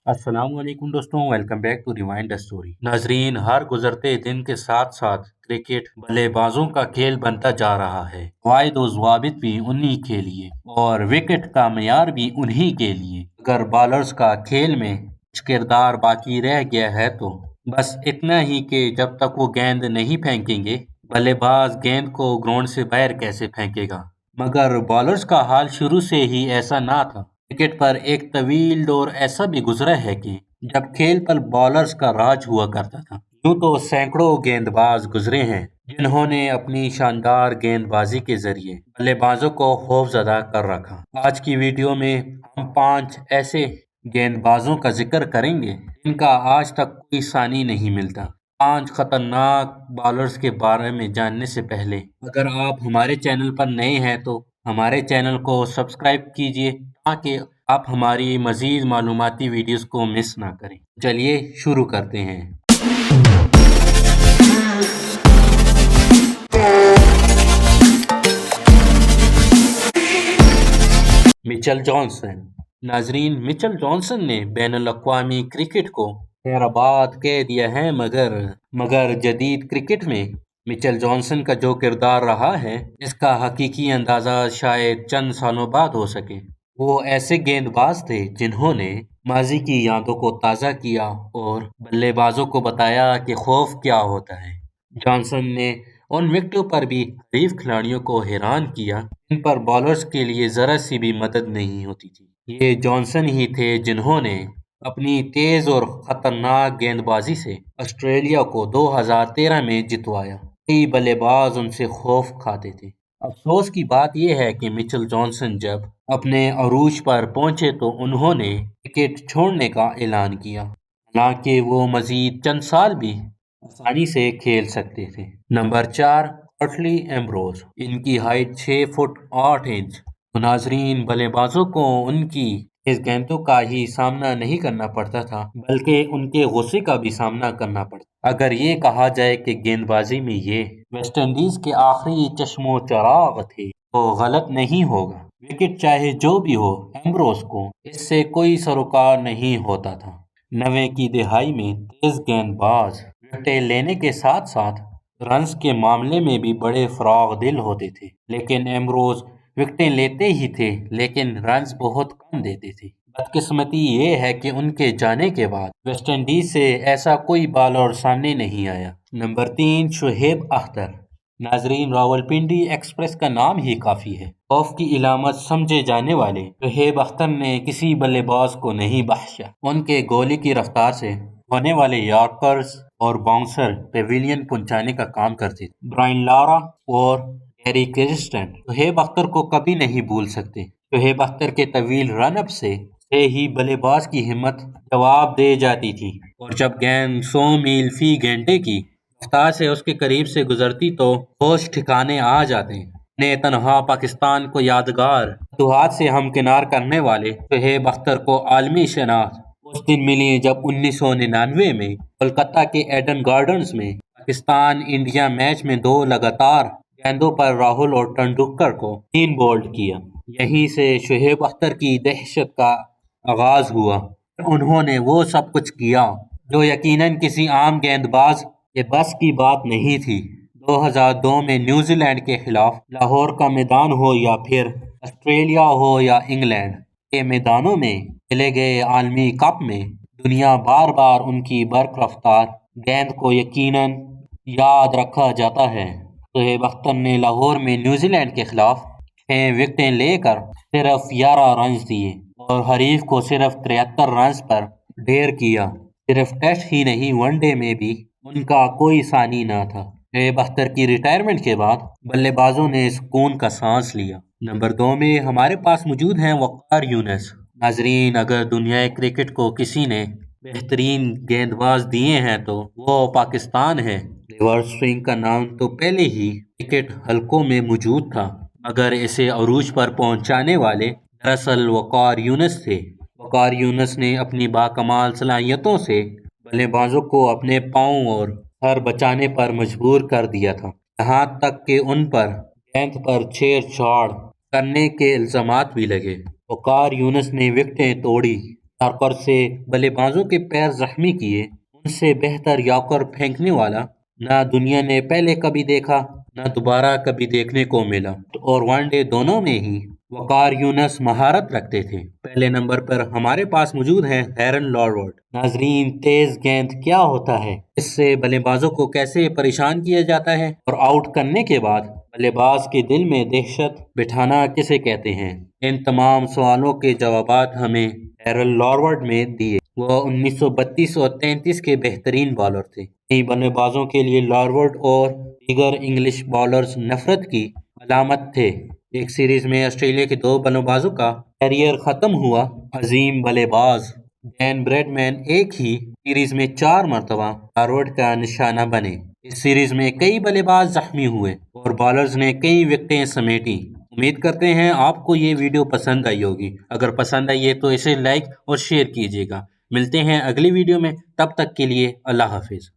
अस्सलाम वालेकुम दोस्तों, welcome back to rewind the story. नाजरीन, हर गुजरते दिन के साथ साथ क्रिकेट बल्लेबाजों का खेल बनता जा रहा है। कायद और ज़वाबित भी उन्हीं के लिए और विकेट का मयार भी उन्हीं के लिए। अगर बॉलर्स का खेल में कुछ किरदार बाकी रह गया है तो बस इतना ही कि जब तक वो गेंद नहीं फेंकेंगे, बल्लेबाज गेंद को ग्राउंड से बाहर कैसे फेंकेगा। मगर बॉलर्स का हाल शुरू से ही ऐसा ना था। क्रिकेट पर एक तवील दौर ऐसा भी गुजरा है कि जब खेल पर बॉलर्स का राज हुआ करता था। यूं तो सैकड़ों गेंदबाज गुजरे हैं जिन्होंने अपनी शानदार गेंदबाजी के जरिए बल्लेबाजों को खौफजदा कर रखा। आज की वीडियो में हम 5 ऐसे गेंदबाजों का जिक्र करेंगे जिनका आज तक कोई सानी नहीं मिलता। 5 खतरनाक बॉलर्स के बारे में जानने से पहले अगर आप हमारे चैनल पर नए हैं तो हमारे चैनल को सब्सक्राइब कीजिए ताकि आप हमारी मज़ीद मालूमाती वीडियोस को मिस ना करें। चलिए शुरू करते हैं। Mitchell Johnson. नाजरीन, मिचेल जॉनसन ने बैनुल-अक़वामी क्रिकेट को खैराबाद कह दिया है, मगर जदीद क्रिकेट में मिचेल जॉनसन का जो किरदार रहा है इसका हकीकी अंदाज़ा शायद चंद सालों बाद हो सके। वो ऐसे गेंदबाज थे जिन्होंने माजी की यादों को ताज़ा किया और बल्लेबाजों को बताया कि खौफ क्या होता है। जॉनसन ने उन विकेटों पर भी हरीफ खिलाड़ियों को हैरान किया जिन पर बॉलर्स के लिए जरा सी भी मदद नहीं होती थी। ये जॉनसन ही थे जिन्होंने अपनी तेज और खतरनाक गेंदबाजी से ऑस्ट्रेलिया को 2013 में जितवाया। कई बल्लेबाज उनसे खौफ खाते थे। अफसोस की बात यह है कि मिचेल जॉनसन जब अपने अरूज पर पहुंचे तो उन्होंने क्रिकेट छोड़ने का ऐलान किया, हालांकि वो मजीद चंद साल भी आसानी से खेल सकते थे। Number 4, Curtly Ambrose. इनकी हाइट 6 फुट 8 इंच। तो नाजरीन, बल्लेबाजों को उनकी इस गेंदों का ही सामना नहीं करना पड़ता था बल्कि उनके गुस्से का भी सामना करना पड़ता। अगर ये कहा जाए कि गेंदबाजी में ये वेस्ट इंडीज के आखिरी चश्मो चराग थे तो गलत नहीं होगा। विकेट चाहे जो भी हो, एम्ब्रोज को इससे कोई सरोकार नहीं होता था। 90 की दिहाई में तेज गेंदबाज विकेटें लेने के साथ साथ रन्स के मामले में भी बड़े फराग दिल होते थे, लेकिन एम्ब्रोज विकेटें लेते ही थे लेकिन रन्स बहुत कम देते थे। बदकिस्मती ये है कि उनके जाने के बाद वेस्ट इंडीज से ऐसा कोई बॉलर सामने नहीं आया। नंबर 3, शुएब अख्तर। नाजरीन, रावलपिंडी एक्सप्रेस का नाम ही काफी है। खौफ की इलामत समझे जाने वाले शुएब अख्तर ने किसी बल्लेबाज को नहीं बख्शा। उनके गोली की रफ्तार से होने वाले यॉर्कर्स और बाउंसर पेविलियन पहुंचाने का काम करते थे। ब्रायन लारा और गैरी क्रिस्टन शुएब अख्तर को कभी नहीं भूल सकते। शुएब अख्तर के तवील रनअप से ही बल्लेबाज की हिम्मत जवाब दे जाती थी और जब गेंद 100 मील फी घंटे की रफ्तार से उसके करीब से गुजरती तो होश ठिकाने आ जाते। ने तनहा पाकिस्तान को यादगार फतुहात से हमकिनार करने वाले शुएब अख्तर को आलमी शनाख्त उस दिन मिली जब 1999 में कोलकाता के एडन गार्डन्स में पाकिस्तान इंडिया मैच में 2 लगातार गेंदों पर राहुल और तेंदुलकर को 3 बोल्ड किया। यहीं से शुएब अख्तर की दहशत का आगाज हुआ। उन्होंने वो सब कुछ किया जो यकीनन किसी आम गेंदबाज के बस की बात नहीं थी। 2002 में न्यूजीलैंड के खिलाफ लाहौर का मैदान हो या फिर ऑस्ट्रेलिया हो या इंग्लैंड के मैदानों में खेले गए आलमी कप में दुनिया बार बार उनकी बर्क रफ्तार गेंद को यकीनन याद रखा जाता है। शुएब अख्तर ने लाहौर में न्यूजीलैंड के खिलाफ 6 विकेटें लेकर सिर्फ 11 रन दिए और हरीफ को सिर्फ 73 रन पर ढेर किया। सिर्फ टेस्ट ही नहीं, वनडे में भी उनका कोई सानी ना था। शुएब अख्तर की रिटायरमेंट के बाद बल्लेबाजों ने सुकून का सांस लिया। नंबर 2 में हमारे पास मौजूद हैं वक़ार यूनुस। नाजरीन, अगर दुनिया क्रिकेट को किसी ने बेहतरीन गेंदबाज दिए हैं तो वो पाकिस्तान है। रिवर्स स्विंग का नाम तो पहले ही क्रिकेट हलकों में मौजूद था, मगर इसे अरूज पर पहुंचाने वाले दरअसल वक़ार यूनुस थे। वक़ार यूनुस ने अपनी बाकमाल सलाहियतों से बल्लेबाजों को अपने पाँव और सर बचाने पर मजबूर कर दिया था, यहाँ तक कि उन पर गेंद पर छेड़छाड़ करने के इल्जामात भी लगे। वक़ार यूनुस ने विकेटें तोड़ी, یارकर سے بلے بازوں کے پیر زخمی کیے، ان سے بہتر یارکر پھینکنے والا نہ دنیا نے پہلے کبھی دیکھا نہ دوبارہ کبھی دیکھنے کو ملا، اور ون ڈے دونوں میں ہی وقار یونس مہارت رکھتے تھے۔ پہلے نمبر پر ہمارے پاس موجود ہیں ایرن لارورڈ۔ ناظرین، تیز گیند کیا ہوتا ہے، اس سے بلے بازوں کو کیسے پریشان کیا جاتا ہے، اور آؤٹ کرنے کے بعد بلے باز کے دل میں دہشت بٹھانا کسے کہتے ہیں؟ ان تمام سوالوں کے جوابات ہمیں ایرن لارورڈ میں دیے۔ وہ 1932 اور 33 کے بہترین بالر تھے۔ نئی بلے بازوں کے لیے لارورڈ اور دیگر انگلش بالرز نفرت کی علامت تھے۔ ایک سیریز میں آسٹریلیا کے 2 بلے بازوں کا کیریئر ختم ہوا۔ عظیم بلے باز ڈین بریڈمین ایک ہی سیریز میں 4 مرتبہ لارورڈ کا نشانہ بنے۔ اس سیریز میں کئی بلے باز زخمی ہوئے اور بالرز نے کئی وکٹیں سمیٹیں۔ امید کرتے ہیں آپ کو یہ ویڈیو پسند آئی ہوگی۔ اگر پسند آئی ہے تو اسے لائک اور شیئر کیجیے گا۔ ملتے ہیں اگلی ویڈیو میں، تب تک کے لیے اللہ حافظ۔